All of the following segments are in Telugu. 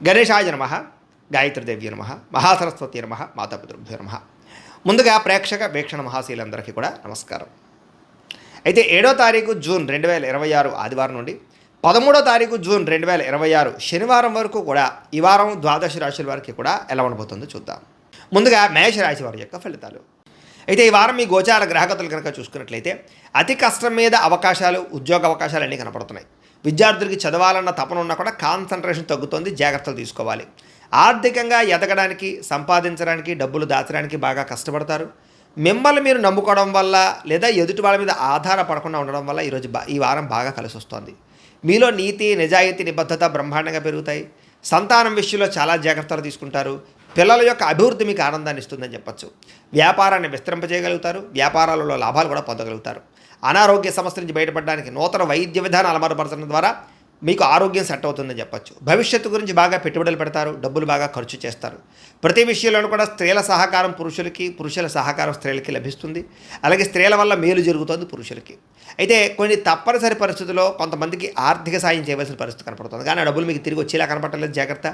గణేశాయ నమః, గాయత్రీదేవ్య నమః, మహాసరస్వతి నమః, మాతాపితృభ్యో నమః. ముందుగా ప్రేక్షక వీక్షణ మహాశీలందరికీ కూడా నమస్కారం. అయితే 7వ తారీఖు జూన్ 2026 ఆదివారం నుండి 13వ తారీఖు జూన్ 2026 శనివారం వరకు కూడా ఈ వారం ద్వాదశ రాశుల వారికి కూడా ఎలా ఉండబోతుందో చూద్దాం. ముందుగా మేషరాశి వారి యొక్క ఫలితాలు. అయితే ఈ వారం మీ గోచార గ్రహగతులు కనుక చూసుకున్నట్లయితే అతి కష్టం మీద అవకాశాలు, ఉద్యోగ అవకాశాలు అన్నీ కనపడుతున్నాయి. విద్యార్థులకి చదవాలన్న తపన ఉన్నా కూడా కాన్సన్ట్రేషన్ తగ్గుతుంది, జాగ్రత్తలు తీసుకోవాలి. ఆర్థికంగా ఎదగడానికి, సంపాదించడానికి, డబ్బులు దాచడానికి బాగా కష్టపడతారు. మిమ్మల్ని మీరు నమ్ముకోవడం వల్ల లేదా ఎదుటి వాళ్ళ మీద ఆధారపడకుండా ఉండడం వల్ల ఈ వారం బాగా కలిసి వస్తుంది. మీలో నీతి, నిజాయితీ, నిబద్ధత బ్రహ్మాండంగా పెరుగుతాయి. సంతానం విషయంలో చాలా జాగ్రత్తలు తీసుకుంటారు. పిల్లల యొక్క అభివృద్ధి మీకు ఆనందాన్ని ఇస్తుందని చెప్పచ్చు. వ్యాపారాన్ని విస్తరింపజేయగలుగుతారు. వ్యాపారాలలో లాభాలు కూడా పొందగలుగుతారు. అనారోగ్య సమస్య నుంచి బయటపడడానికి నూతన వైద్య విధానాలు అమలుపరచడం ద్వారా మీకు ఆరోగ్యం సెట్ అవుతుందని చెప్పచ్చు. భవిష్యత్తు గురించి బాగా పెట్టుబడులు పెడతారు. డబ్బులు బాగా ఖర్చు చేస్తారు. ప్రతి విషయంలోనూ కూడా స్త్రీల సహకారం పురుషులకి, పురుషుల సహకారం స్త్రీలకి లభిస్తుంది. అలాగే స్త్రీల వల్ల మేలు జరుగుతుంది పురుషులకి. అయితే కొన్ని తప్పనిసరి పరిస్థితుల్లో కొంతమందికి ఆర్థిక సాయం చేయవలసిన పరిస్థితి కనపడుతుంది. కానీ ఆ డబ్బులు మీకు తిరిగి వచ్చేలా కనపడలేదు, జాగ్రత్త.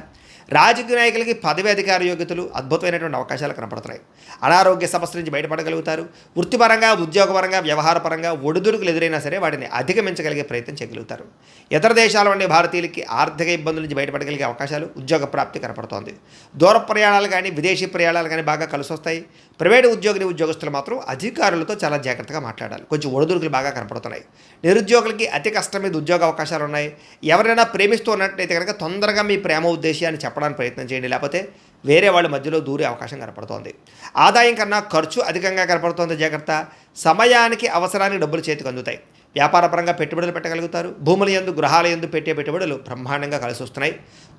రాజకీయ నాయకులకి పదవి అధికార యోగ్యతలు, అద్భుతమైనటువంటి అవకాశాలు కనపడుతున్నాయి. అనారోగ్య సమస్య నుంచి బయటపడగలుగుతారు. వృత్తిపరంగా, ఉద్యోగపరంగా, వ్యవహారపరంగా ఒడిదుడుకులు ఎదురైనా సరే వాటిని అధిగమించగలిగే ప్రయత్నం చేయగలుగుతారు. ఇతర దేశాల నుండి భారతీయులకి ఆర్థిక ఇబ్బందుల నుంచి బయటపడగలిగే అవకాశాలు, ఉద్యోగ ప్రాప్తి కనపడుతోంది. దూర ప్రయాణాలు కానీ, విదేశీ ప్రయాణాలు కానీ బాగా కలిసి వస్తాయి. ప్రైవేటు ఉద్యోగస్తులు మాత్రం అధికారులతో చాలా జాగ్రత్తగా మాట్లాడాలి. కొంచెం ఒడిదుడుకులు బాగా కనపడుతున్నాయి. నిరుద్యోగులకి అతి కష్టం మీద ఉద్యోగ అవకాశాలు ఉన్నాయి. ఎవరైనా ప్రేమిస్తూ ఉన్నట్లయితే కనుక తొందరగా మీ ప్రేమ ఉద్దేశాన్ని చెప్పడానికి ప్రయత్నం చేయండి, లేకపోతే వేరే వాళ్ళ మధ్యలో దూరే అవకాశం కనపడుతోంది. ఆదాయం కన్నా ఖర్చు అధికంగా కనపడుతోంది, జాగ్రత్త. సమయానికి అవసరానికి డబ్బులు చేతికి అందుతాయి. వ్యాపారపరంగా పెట్టుబడులు పెట్టగలుగుతారు. భూముల యందు, గృహాల యందు పెట్టే పెట్టుబడులు బ్రహ్మాండంగా కలిసి వస్తున్నాయి.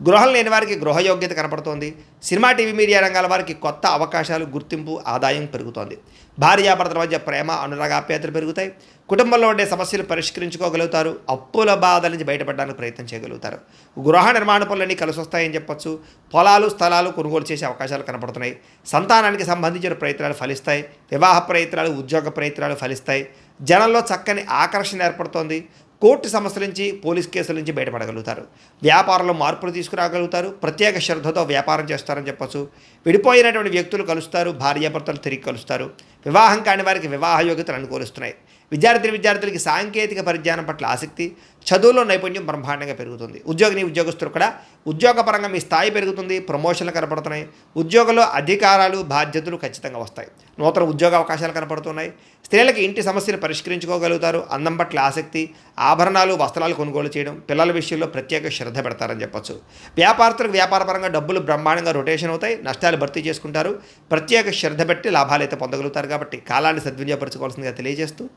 గృహం లేని వారికి గృహయోగ్యత కనపడుతోంది. సినిమా, టీవీ, మీడియా రంగాల వారికి కొత్త అవకాశాలు, గుర్తింపు, ఆదాయం పెరుగుతోంది. భార్యాభర్తల మధ్య ప్రేమ, అనురాగాప్యాయతలు పెరుగుతాయి. కుటుంబంలో ఉండే సమస్యలు పరిష్కరించుకోగలుగుతారు. అప్పుల బాధల నుంచి బయటపడడానికి ప్రయత్నం చేయగలుగుతారు. గృహ నిర్మాణ పనులన్నీ కలిసి వస్తాయని చెప్పచ్చు. పొలాలు, స్థలాలు కొనుగోలు చేసే అవకాశాలు కనపడుతున్నాయి. సంతానానికి సంబంధించిన ప్రయత్నాలు ఫలిస్తాయి. వివాహ ప్రయత్నాలు, ఉద్యోగ ప్రయత్నాలు ఫలిస్తాయి. జనంలో చక్కని ఆకర్షణ ఏర్పడుతోంది. కోర్టు సమస్యల నుంచి, పోలీస్ కేసుల నుంచి బయటపడగలుగుతారు. వ్యాపారంలో మార్పులు తీసుకురాగలుగుతారు. ప్రత్యేక శ్రద్ధతో వ్యాపారం చేస్తారని చెప్పచ్చు. విడిపోయినటువంటి వ్యక్తులు కలుస్తారు. భార్యాభర్తలు తిరిగి కలుస్తారు. వివాహం కాని వారికి వివాహ యోగ్యతలు అనుకూలిస్తున్నాయి. విద్యార్థులకి సాంకేతిక పరిజ్ఞానం పట్ల ఆసక్తి, చదువులో నైపుణ్యం బ్రహ్మాండంగా పెరుగుతుంది. ఉద్యోగస్తులు కూడా ఉద్యోగపరంగా మీ స్థాయి పెరుగుతుంది. ప్రమోషన్లు కనపడుతున్నాయి. ఉద్యోగంలో అధికారాలు, బాధ్యతలు ఖచ్చితంగా వస్తాయి. నూతన ఉద్యోగ అవకాశాలు కనపడుతున్నాయి. స్త్రీలకి ఇంటి సమస్యలు పరిష్కరించుకోగలుగుతారు. అందం పట్ల ఆసక్తి, ఆభరణాలు, వస్త్రాలు కొనుగోలు చేయడం, పిల్లల విషయంలో ప్రత్యేక శ్రద్ధ పెడతారని చెప్పచ్చు. వ్యాపారస్తులకు వ్యాపారపరంగా డబ్బులు బ్రహ్మాండంగా రొటేషన్ అవుతాయి. నష్టాలు భర్తీ చేసుకుంటారు. ప్రత్యేక శ్రద్ధ పెట్టి లాభాలు అయితే పొందగలుగుతారు. కాబట్టి కాలాన్ని సద్వినియోగపరచుకోవాల్సిందిగా తెలియజేస్తూ